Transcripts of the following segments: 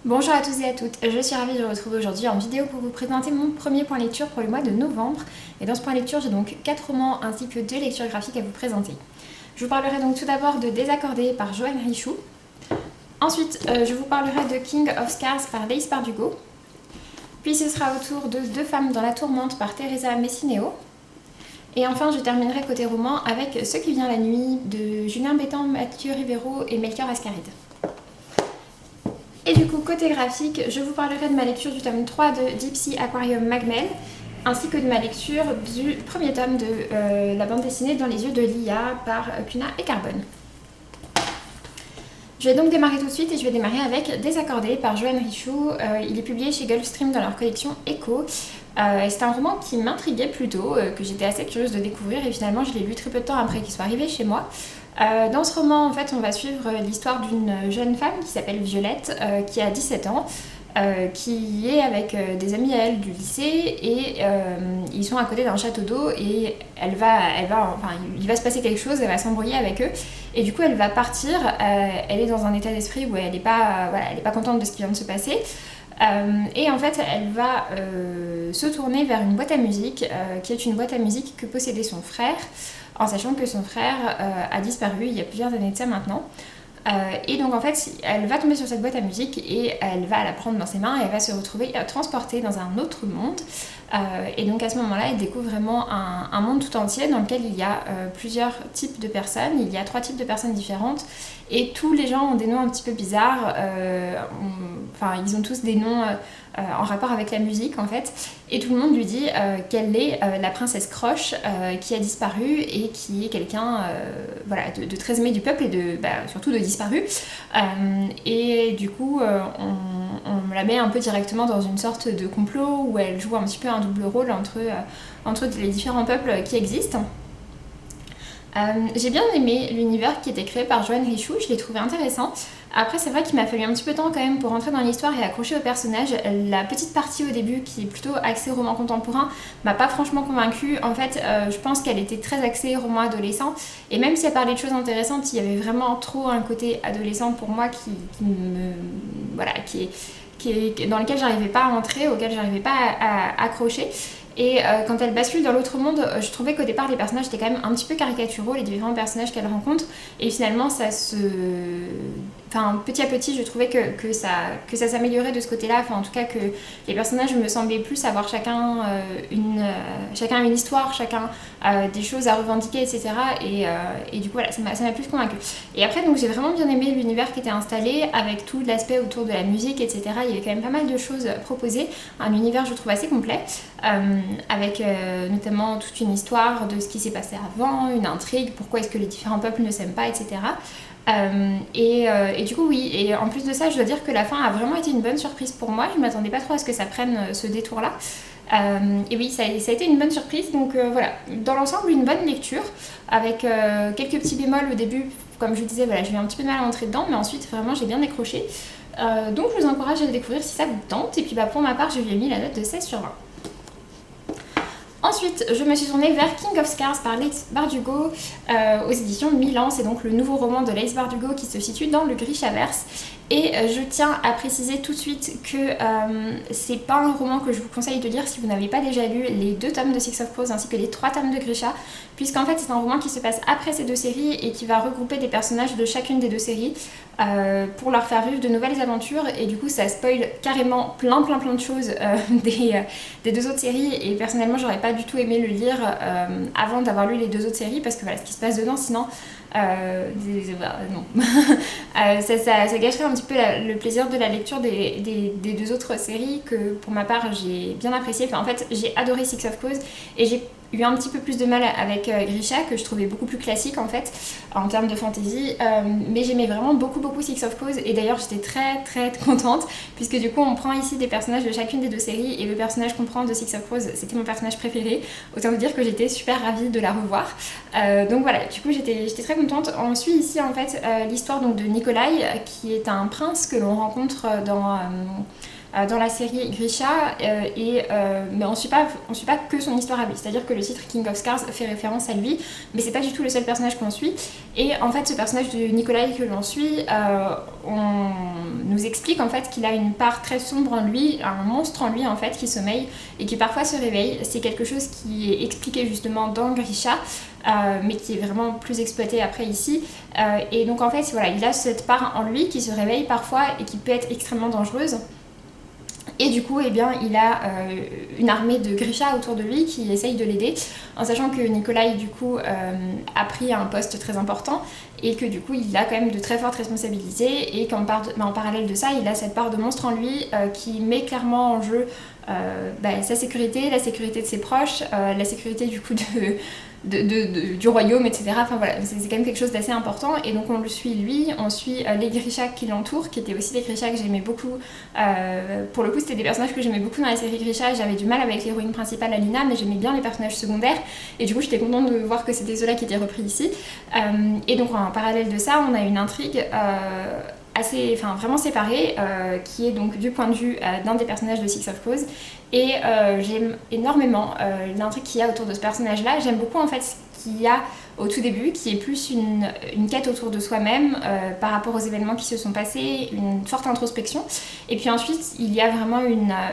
Bonjour à tous et à toutes, je suis ravie de vous retrouver aujourd'hui en vidéo pour vous présenter mon premier point lecture pour le mois de novembre. Et dans ce point lecture, j'ai donc 4 romans ainsi que 2 lectures graphiques à vous présenter. Je vous parlerai donc tout d'abord de Désaccordé par Joanne Richoux. Ensuite, je vous parlerai de King of Scars par Laïs Bardugo. Puis ce sera au tour de Deux femmes dans la tourmente par Teresa Messineo. Et enfin, je terminerai côté roman avec Ce qui vient la nuit de Julien Bétan, Mathieu Rivero et Melchior Ascaride. Et du coup, côté graphique, je vous parlerai de ma lecture du tome 3 de Deep Sea Aquarium Magmel, ainsi que de ma lecture du premier tome de la bande dessinée Dans les yeux de Lia par Cuna et Carbone. Je vais donc démarrer tout de suite et je vais démarrer avec Désaccordé par Joanne Richoux. Il est publié chez Gulfstream dans leur collection Echo. C'est un roman qui m'intriguait plutôt, que j'étais assez curieuse de découvrir et finalement je l'ai lu très peu de temps après qu'il soit arrivé chez moi. Dans ce roman, en fait, on va suivre l'histoire d'une jeune femme qui s'appelle Violette, qui a 17 ans, qui est avec des amis à elle du lycée et ils sont à côté d'un château d'eau et il va se passer quelque chose, elle va s'embrouiller avec eux et du coup elle va partir, elle est dans un état d'esprit où elle n'est pas contente de ce qui vient de se passer. Et en fait, elle va se tourner vers une boîte à musique, qui est une boîte à musique que possédait son frère, en sachant que son frère a disparu il y a plusieurs années de ça maintenant. Et donc en fait, elle va tomber sur cette boîte à musique et elle va la prendre dans ses mains et elle va se retrouver transportée dans un autre monde. Et donc à ce moment-là, elle découvre vraiment un monde tout entier dans lequel il y a plusieurs types de personnes. Il y a 3 types de personnes différentes et tous les gens ont des noms un petit peu bizarres. Ils ont tous des noms en rapport avec la musique en fait. Et tout le monde lui dit qu'elle est la princesse Croche qui a disparu et qui est quelqu'un de très aimé du peuple et surtout de disparu. Et du coup, on la met un peu directement dans une sorte de complot où elle joue un petit peu un double rôle entre les différents peuples qui existent. J'ai bien aimé l'univers qui était créé par Joanne Richoux, je l'ai trouvé intéressant. Après, c'est vrai qu'il m'a fallu un petit peu de temps quand même pour rentrer dans l'histoire et accrocher au personnage. La petite partie au début, qui est plutôt axée roman contemporain, m'a pas franchement convaincue. En fait, je pense qu'elle était très axée roman adolescent. Et même si elle parlait de choses intéressantes, il y avait vraiment trop un côté adolescent pour moi dans lequel j'arrivais pas à entrer, auquel j'arrivais pas à accrocher. Et quand elle bascule dans l'autre monde, je trouvais qu'au départ les personnages étaient quand même un petit peu caricaturaux, les différents personnages qu'elle rencontre, et finalement petit à petit je trouvais que ça s'améliorait de ce côté-là, en tout cas que les personnages me semblaient plus avoir chacun une histoire, chacun des choses à revendiquer, etc. Et du coup voilà, ça m'a plus convaincue. Et après donc j'ai vraiment bien aimé l'univers qui était installé, avec tout l'aspect autour de la musique, etc. Il y avait quand même pas mal de choses proposées, un univers je trouve assez complet. Avec notamment toute une histoire de ce qui s'est passé avant, une intrigue, pourquoi est-ce que les différents peuples ne s'aiment pas, etc. Et du coup oui, et en plus de ça je dois dire que la fin a vraiment été une bonne surprise pour moi, je ne m'attendais pas trop à ce que ça prenne ce détour là. Et oui, ça a été une bonne surprise, donc voilà, dans l'ensemble une bonne lecture, avec quelques petits bémols au début, comme je vous disais, voilà, j'ai eu un petit peu de mal à entrer dedans, mais ensuite vraiment j'ai bien décroché. Donc je vous encourage à le découvrir si ça vous tente, et puis pour ma part je lui ai mis la note de 16/20. Ensuite, je me suis tournée vers King of Scars par Laïs Bardugo aux éditions Milan. C'est donc le nouveau roman de Laïs Bardugo qui se situe dans le Grishaverse. Et je tiens à préciser tout de suite que c'est pas un roman que je vous conseille de lire si vous n'avez pas déjà lu les 2 tomes de Six of Crows ainsi que les 3 tomes de Grisha, puisqu'en fait c'est un roman qui se passe après ces 2 séries et qui va regrouper des personnages de chacune des 2 séries pour leur faire vivre de nouvelles aventures, et du coup ça spoil carrément plein de choses des 2 autres séries, et personnellement j'aurais pas du tout aimé le lire avant d'avoir lu les 2 autres séries, parce que voilà ce qui se passe dedans sinon non. Ça gâcherait un petit peu le plaisir de la lecture des 2 autres séries que pour ma part j'ai bien apprécié. En fait j'ai adoré Six of Crows et j'ai eu un petit peu plus de mal avec Grisha, que je trouvais beaucoup plus classique en fait en termes de fantasy, mais j'aimais vraiment beaucoup Six of Crows, et d'ailleurs j'étais très contente puisque du coup on prend ici des personnages de chacune des 2 séries, et le personnage qu'on prend de Six of Crows c'était mon personnage préféré, autant vous dire que j'étais super ravie de la revoir. Donc voilà, du coup j'étais très contente. On suit ici en fait l'histoire donc de Nikolai, qui est un prince que l'on rencontre dans la série Grisha, mais on suit pas que son histoire à lui. C'est-à-dire que le titre King of Scars fait référence à lui, mais c'est pas du tout le seul personnage qu'on suit. Et en fait, ce personnage de Nikolai que l'on suit, on nous explique en fait qu'il a une part très sombre en lui, un monstre en lui en fait qui sommeille et qui parfois se réveille. C'est quelque chose qui est expliqué justement dans Grisha, mais qui est vraiment plus exploité après ici. Et donc en fait, voilà, il a cette part en lui qui se réveille parfois et qui peut être extrêmement dangereuse. Et du coup, eh bien, il a une armée de Grisha autour de lui qui essaye de l'aider, en sachant que Nikolai, du coup, a pris un poste très important et que du coup, il a quand même de très fortes responsabilités et qu'en parallèle de ça, il a cette part de monstre en lui qui met clairement en jeu sa sécurité, la sécurité de ses proches, la sécurité du coup du royaume, etc. Enfin voilà, c'est quand même quelque chose d'assez important. Et donc on le suit lui, on suit les Grisha qui l'entourent, qui étaient aussi des Grisha que j'aimais beaucoup. Pour le coup, c'était des personnages que j'aimais beaucoup dans la série Grisha. J'avais du mal avec l'héroïne principale Alina, mais j'aimais bien les personnages secondaires. Et du coup, j'étais contente de voir que c'était ceux-là qui étaient repris ici. Et donc en parallèle de ça, on a une intrigue vraiment séparée, qui est donc du point de vue d'un des personnages de Six of Crows. Et j'aime énormément l'intrigue qu'il y a autour de ce personnage-là. J'aime beaucoup en fait ce qu'il y a au tout début, qui est plus une quête autour de soi-même par rapport aux événements qui se sont passés, une forte introspection. Et puis ensuite, il y a vraiment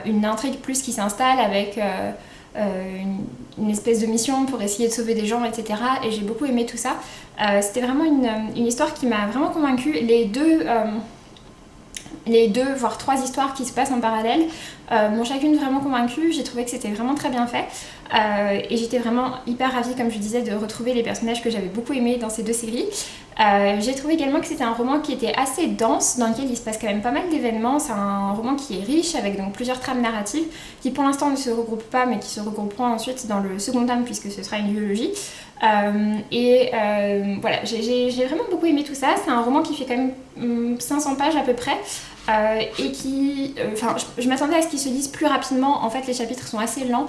une intrigue plus qui s'installe avec une espèce de mission pour essayer de sauver des gens, etc. Et j'ai beaucoup aimé tout ça. C'était vraiment une histoire qui m'a vraiment convaincue. Les deux, voire trois histoires qui se passent en parallèle m'ont chacune vraiment convaincue. J'ai trouvé que c'était vraiment très bien fait. Et j'étais vraiment hyper ravie, comme je disais, de retrouver les personnages que j'avais beaucoup aimés dans ces deux séries. J'ai trouvé également que c'était un roman qui était assez dense, dans lequel il se passe quand même pas mal d'événements. C'est un roman qui est riche, avec donc plusieurs trames narratives, qui pour l'instant ne se regroupent pas, mais qui se regrouperont ensuite dans le second tome, puisque ce sera une duologie. Voilà, j'ai vraiment beaucoup aimé tout ça. C'est un roman qui fait quand même 500 pages à peu près. Et qui, je m'attendais à ce qu'ils se lisent plus rapidement. En fait, les chapitres sont assez lents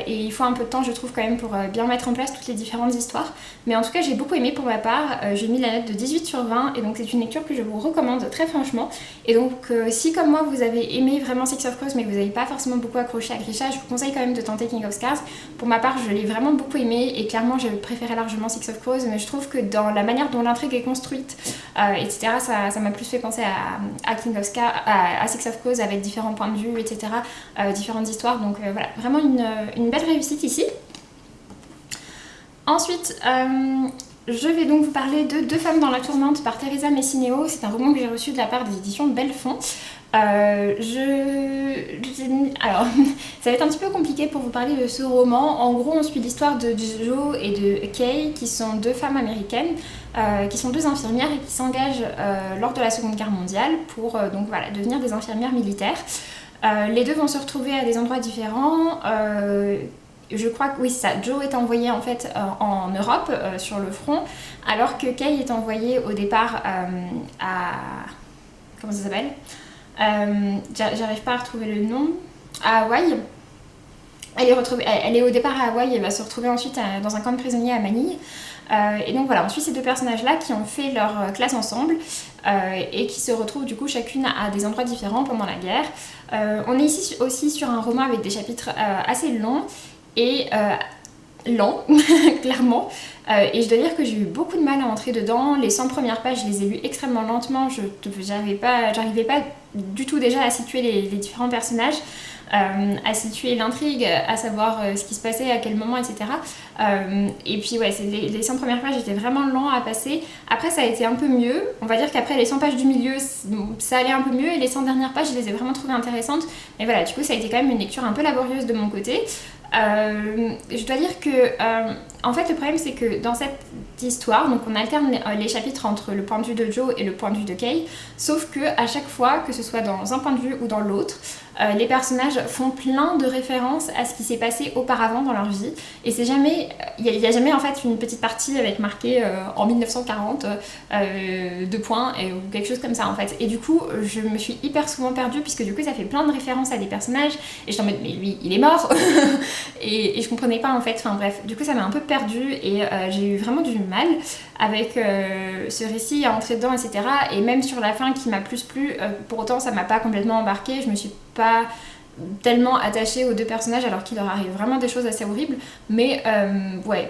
et il faut un peu de temps, je trouve, quand même, pour bien mettre en place toutes les différentes histoires. Mais en tout cas, j'ai beaucoup aimé pour ma part. J'ai mis la note de 18 sur 20 et donc c'est une lecture que je vous recommande très franchement. Et donc, si comme moi vous avez aimé vraiment Six of Crows mais que vous n'avez pas forcément beaucoup accroché à Grisha, je vous conseille quand même de tenter King of Scars. Pour ma part, je l'ai vraiment beaucoup aimé et clairement, j'ai préféré largement Six of Crows, mais je trouve que dans la manière dont l'intrigue est construite, etc., ça m'a plus fait penser à King of Scars, à Six of Crows, avec différents points de vue, etc., différentes histoires. Donc voilà, vraiment une belle réussite ici. Ensuite, je vais donc vous parler de Deux femmes dans la tourmente par Teresa Messineo. C'est un roman que j'ai reçu de la part des éditions Belfond. Alors, ça va être un petit peu compliqué pour vous parler de ce roman. En gros, on suit l'histoire de Jo et de Kay, qui sont deux femmes américaines, qui sont deux infirmières et qui s'engagent lors de la Seconde Guerre mondiale pour donc, voilà, devenir des infirmières militaires. Les deux vont se retrouver à des endroits différents. Je crois que oui, c'est ça. Jo est envoyée en fait en Europe, sur le front, alors que Kay est envoyée au départ à... Comment ça s'appelle ? J'arrive pas à retrouver le nom. À Hawaï. Elle est au départ à Hawaï et va se retrouver ensuite dans un camp de prisonniers à Manille. Et donc voilà, on suit ces deux personnages-là qui ont fait leur classe ensemble et qui se retrouvent du coup chacune à des endroits différents pendant la guerre. On est ici aussi sur un roman avec des chapitres assez longs et lents, clairement. Et je dois dire que j'ai eu beaucoup de mal à entrer dedans. Les 100 premières pages, je les ai lues extrêmement lentement. J'arrivais pas du tout déjà à situer les différents personnages, à situer l'intrigue, à savoir ce qui se passait, à quel moment, etc. Et puis ouais, les 100 premières pages étaient vraiment lents à passer. Après, ça a été un peu mieux. On va dire qu'après les 100 pages du milieu, ça allait un peu mieux. Et les 100 dernières pages, je les ai vraiment trouvées intéressantes. Mais voilà, du coup, ça a été quand même une lecture un peu laborieuse de mon côté. Je dois dire que en fait le problème c'est que dans cette histoire, donc on alterne les chapitres entre le point de vue de Jo et le point de vue de Kay, sauf que à chaque fois, que ce soit dans un point de vue ou dans l'autre, les personnages font plein de références à ce qui s'est passé auparavant dans leur vie, et c'est jamais, il y a jamais en fait une petite partie avec marqué en 1940 2 points ou quelque chose comme ça en fait. Et du coup je me suis hyper souvent perdue puisque du coup ça fait plein de références à des personnages et je suis en mode mais lui il est mort et je comprenais pas en fait. Enfin bref, du coup ça m'a un peu perdue et j'ai eu vraiment du mal avec ce récit à entrer dedans, etc. Et même sur la fin qui m'a plus plu, pour autant ça m'a pas complètement embarquée. Je me suis pas tellement attachée aux deux personnages alors qu'il leur arrive vraiment des choses assez horribles, mais ouais,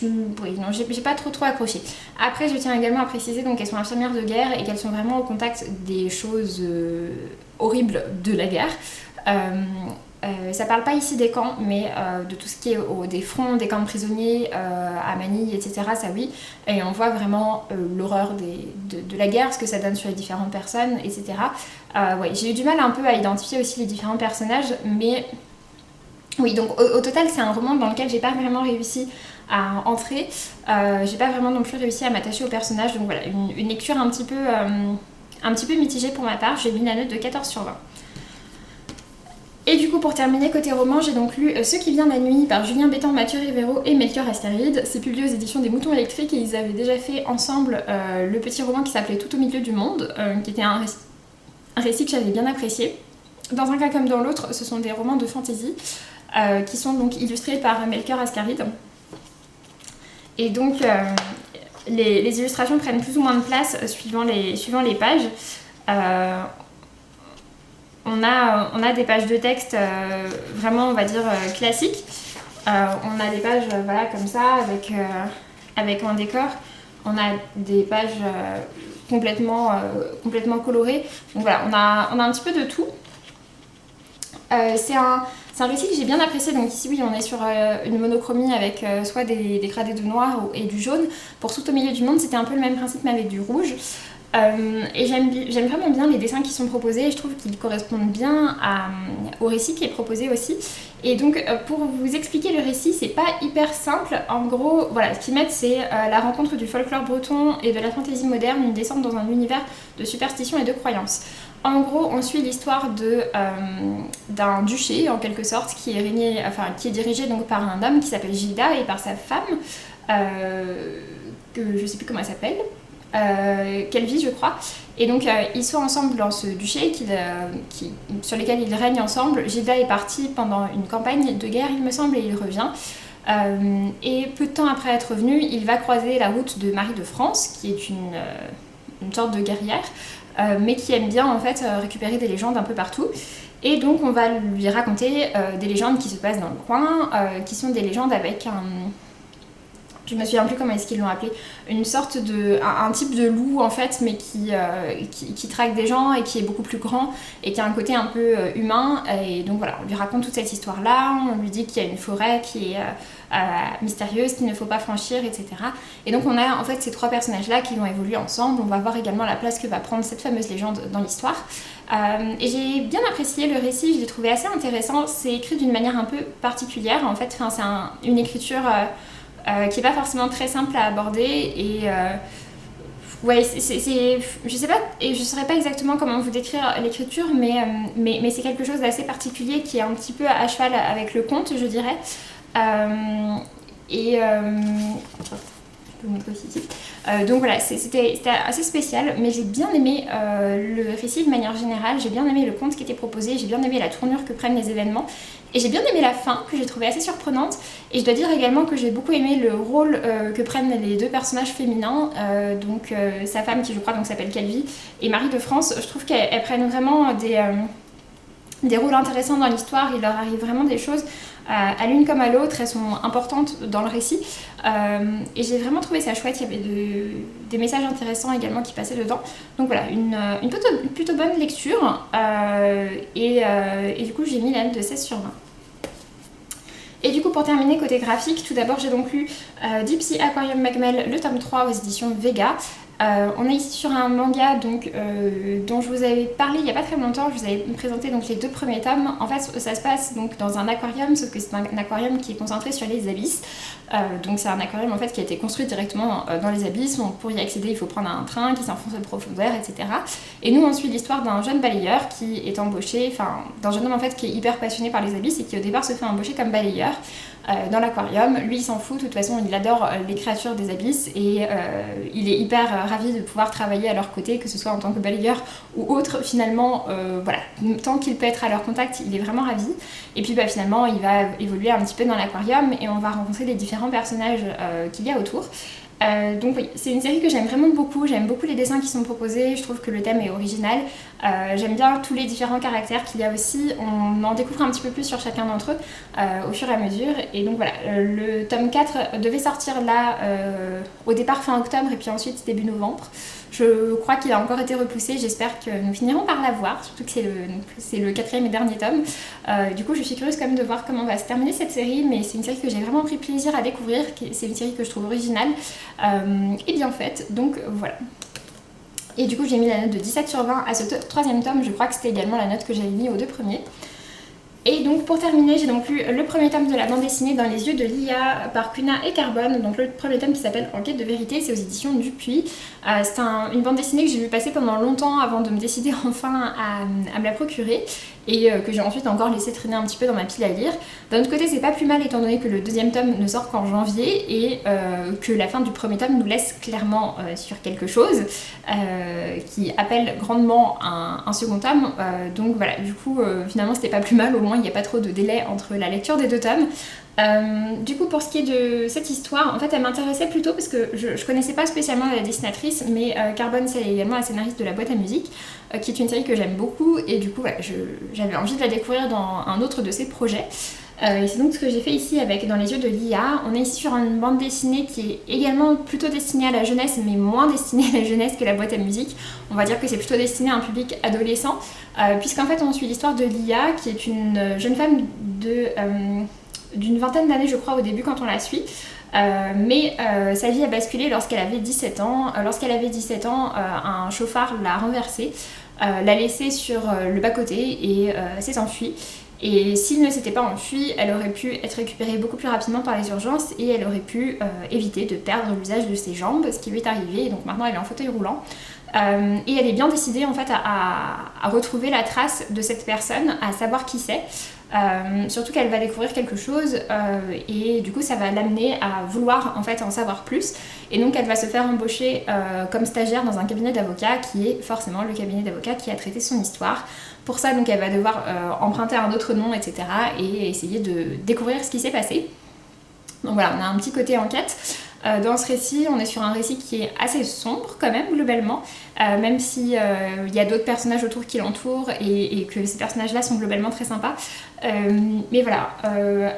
non, j'ai pas trop accroché. Après, je tiens également à préciser donc qu'elles sont infirmières de guerre et qu'elles sont vraiment au contact des choses horribles de la guerre. Ça parle pas ici des camps, mais de tout ce qui est des fronts, des camps de prisonniers, à Manille, etc. Ça oui, et on voit vraiment l'horreur de la guerre, ce que ça donne sur les différentes personnes, etc. Ouais, j'ai eu du mal un peu à identifier aussi les différents personnages, mais oui, donc au total c'est un roman dans lequel j'ai pas vraiment réussi à entrer, j'ai pas vraiment non plus réussi à m'attacher aux personnages, donc voilà, une lecture un petit peu mitigée pour ma part. J'ai mis la note de 14/20. Et du coup, pour terminer, côté roman, j'ai donc lu Ce qui vient la nuit par Julien Bétan, Mathieu Rivero et Melchior Ascaride. C'est publié aux éditions des Moutons Électriques et ils avaient déjà fait ensemble le petit roman qui s'appelait Tout au milieu du monde, qui était un récit que j'avais bien apprécié. Dans un cas comme dans l'autre, ce sont des romans de fantasy qui sont donc illustrés par Melchior Ascaride. Et donc, les illustrations prennent plus ou moins de place suivant les pages. On a des pages de texte vraiment, on va dire, classiques. On a des pages voilà, comme ça, avec un décor. On a des pages complètement colorées. Donc voilà, on a un petit peu de tout. C'est un récit que j'ai bien apprécié. Donc ici, oui, on est sur une monochromie avec soit des gradés de noir et du jaune. Pour Tout au milieu du monde, c'était un peu le même principe, mais avec du rouge. Et j'aime vraiment bien les dessins qui sont proposés et je trouve qu'ils correspondent bien au récit qui est proposé aussi. Et donc pour vous expliquer le récit, c'est pas hyper simple. En gros, voilà, ce qu'ils mettent c'est la rencontre du folklore breton et de la fantaisie moderne, une descente dans un univers de superstitions et de croyances. En gros, on suit l'histoire d'un duché en quelque sorte qui est dirigé donc par un homme qui s'appelle Gilda et par sa femme que je sais plus comment elle s'appelle. Kelvie je crois, et donc ils sont ensemble dans ce duché sur lequel ils règnent ensemble. Gilda est parti pendant une campagne de guerre il me semble et il revient, et peu de temps après être revenu il va croiser la route de Marie de France qui est une sorte de guerrière, mais qui aime bien en fait récupérer des légendes un peu partout. Et donc on va lui raconter des légendes qui se passent dans le coin, qui sont des légendes avec je me souviens plus comment est-ce qu'ils l'ont appelé, une sorte un type de loup en fait, mais qui traque des gens et qui est beaucoup plus grand et qui a un côté un peu humain. Et donc voilà, on lui raconte toute cette histoire là, on lui dit qu'il y a une forêt qui est mystérieuse, qu'il ne faut pas franchir, etc. Et donc on a en fait ces trois personnages là qui vont évoluer ensemble. On va voir également la place que va prendre cette fameuse légende dans l'histoire. Et j'ai bien apprécié le récit, je l'ai trouvé assez intéressant. C'est écrit d'une manière un peu particulière en fait, c'est une écriture qui n'est pas forcément très simple à aborder et ouais, je sais pas et je saurais pas exactement comment vous décrire l'écriture, mais c'est quelque chose d'assez particulier qui est un petit peu à cheval avec le conte, je dirais. Donc voilà, c'était assez spécial, mais j'ai bien aimé le récit de manière générale, j'ai bien aimé le conte qui était proposé, j'ai bien aimé la tournure que prennent les événements, et j'ai bien aimé la fin que j'ai trouvée assez surprenante. Et je dois dire également que j'ai beaucoup aimé le rôle que prennent les deux personnages féminins, donc sa femme qui je crois donc s'appelle Calvi et Marie de France. Je trouve qu'elles prennent vraiment des rôles intéressants dans l'histoire, il leur arrive vraiment des choses à l'une comme à l'autre, elles sont importantes dans le récit, et j'ai vraiment trouvé ça chouette. Il y avait des messages intéressants également qui passaient dedans, donc voilà, une plutôt bonne lecture, et du coup j'ai mis la note de 16/20. Et du coup pour terminer côté graphique, tout d'abord j'ai donc lu Deep Sea Aquarium Magmel, le tome 3 aux éditions Vega. On est ici sur un manga donc, dont je vous avais parlé il n'y a pas très longtemps. Je vous avais présenté donc, les 2 premiers tomes. En fait ça se passe donc, dans un aquarium, sauf que c'est un aquarium qui est concentré sur les abysses. Donc c'est un aquarium en fait, qui a été construit directement dans les abysses. Pour y accéder il faut prendre un train qui s'enfonce de profondeur, etc. Et nous on suit l'histoire d'un jeune balayeur qui est embauché, d'un jeune homme en fait, qui est hyper passionné par les abysses et qui au départ se fait embaucher comme balayeur dans l'aquarium. Lui il s'en fout, de toute façon il adore les créatures des abysses et il est hyper ravi de pouvoir travailler à leur côté, que ce soit en tant que balayeur ou autre. Finalement voilà, tant qu'il peut être à leur contact il est vraiment ravi. Et puis finalement il va évoluer un petit peu dans l'aquarium et on va rencontrer les différents personnages qu'il y a autour. Donc oui, c'est une série que j'aime vraiment beaucoup, j'aime beaucoup les dessins qui sont proposés, je trouve que le thème est original, j'aime bien tous les différents caractères qu'il y a aussi, on en découvre un petit peu plus sur chacun d'entre eux au fur et à mesure, et donc voilà, le tome 4 devait sortir là au départ fin octobre et puis ensuite début novembre. Je crois qu'il a encore été repoussé, j'espère que nous finirons par l'avoir, surtout que c'est le quatrième et dernier tome. Du coup je suis curieuse quand même de voir comment va se terminer cette série, mais c'est une série que j'ai vraiment pris plaisir à découvrir, c'est une série que je trouve originale et bien faite, donc voilà. Et du coup j'ai mis la note de 17 sur 20 à ce troisième tome, je crois que c'était également la note que j'avais mis aux deux premiers. Et donc pour terminer, j'ai donc lu le premier tome de la bande dessinée Dans les yeux de Lia par Cuna et Carbone, donc le premier tome qui s'appelle Enquête de vérité, c'est aux éditions Dupuis. C'est une bande dessinée que j'ai vu passer pendant longtemps avant de me décider enfin à me la procurer et que j'ai ensuite encore laissé traîner un petit peu dans ma pile à lire. D'un autre côté, c'est pas plus mal étant donné que le deuxième tome ne sort qu'en janvier et que la fin du premier tome nous laisse clairement sur quelque chose qui appelle grandement un second tome. Donc voilà, du coup finalement c'était pas plus mal, au moins il n'y a pas trop de délai entre la lecture des deux tomes. Du coup pour ce qui est de cette histoire, en fait elle m'intéressait plutôt parce que je connaissais pas spécialement la dessinatrice, mais Carbone c'est également la scénariste de La Boîte à musique, qui est une série que j'aime beaucoup et du coup voilà, j'avais envie de la découvrir dans un autre de ses projets. Et c'est donc ce que j'ai fait ici avec Dans les yeux de Lia. On est ici sur une bande dessinée qui est également plutôt destinée à la jeunesse, mais moins destinée à la jeunesse que La Boîte à musique. On va dire que c'est plutôt destiné à un public adolescent, puisqu'en fait on suit l'histoire de Lia, qui est une jeune femme d'une vingtaine d'années je crois au début quand on la suit. Mais sa vie a basculé lorsqu'elle avait 17 ans. Lorsqu'elle avait 17 ans, un chauffard l'a renversée, l'a laissée sur le bas-côté et s'est enfuie. Et s'il ne s'était pas enfui, elle aurait pu être récupérée beaucoup plus rapidement par les urgences et elle aurait pu éviter de perdre l'usage de ses jambes, ce qui lui est arrivé. Et donc maintenant elle est en fauteuil roulant. Et elle est bien décidée en fait à retrouver la trace de cette personne, à savoir qui c'est. Surtout qu'elle va découvrir quelque chose et du coup ça va l'amener à vouloir en fait en savoir plus, et donc elle va se faire embaucher comme stagiaire dans un cabinet d'avocats qui est forcément le cabinet d'avocats qui a traité son histoire. Pour ça donc elle va devoir emprunter un autre nom, etc., et essayer de découvrir ce qui s'est passé. Donc voilà, on a un petit côté enquête. Dans ce récit, on est sur un récit qui est assez sombre quand même globalement, même si y a d'autres personnages autour qui l'entourent et que ces personnages-là sont globalement très sympas. Mais voilà,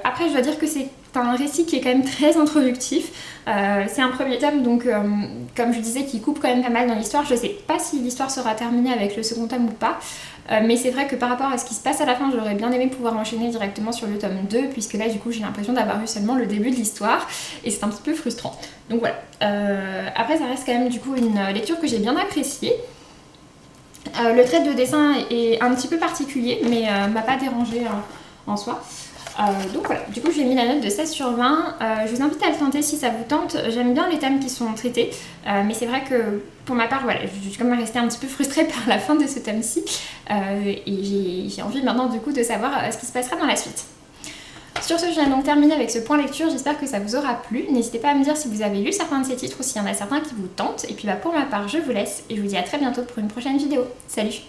après je dois dire que c'est un récit qui est quand même très introductif. C'est un premier tome, donc comme je disais, qui coupe quand même pas mal dans l'histoire. Je sais pas si l'histoire sera terminée avec le second tome ou pas. Mais c'est vrai que par rapport à ce qui se passe à la fin, j'aurais bien aimé pouvoir enchaîner directement sur le tome 2, puisque là du coup j'ai l'impression d'avoir eu seulement le début de l'histoire et c'est un petit peu frustrant. Donc voilà. Après ça reste quand même du coup une lecture que j'ai bien appréciée. Le trait de dessin est un petit peu particulier, mais m'a pas dérangé en soi. Donc voilà, du coup je lui ai mis la note de 16 sur 20. Je vous invite à le tenter si ça vous tente. J'aime bien les thèmes qui sont traités, mais c'est vrai que pour ma part, voilà, je suis quand même restée un petit peu frustrée par la fin de ce tome-ci, et j'ai envie maintenant du coup de savoir ce qui se passera dans la suite. Sur ce, je viens donc terminer avec ce point lecture, j'espère que ça vous aura plu. N'hésitez pas à me dire si vous avez lu certains de ces titres ou s'il y en a certains qui vous tentent. Et puis pour ma part, je vous laisse et je vous dis à très bientôt pour une prochaine vidéo. Salut!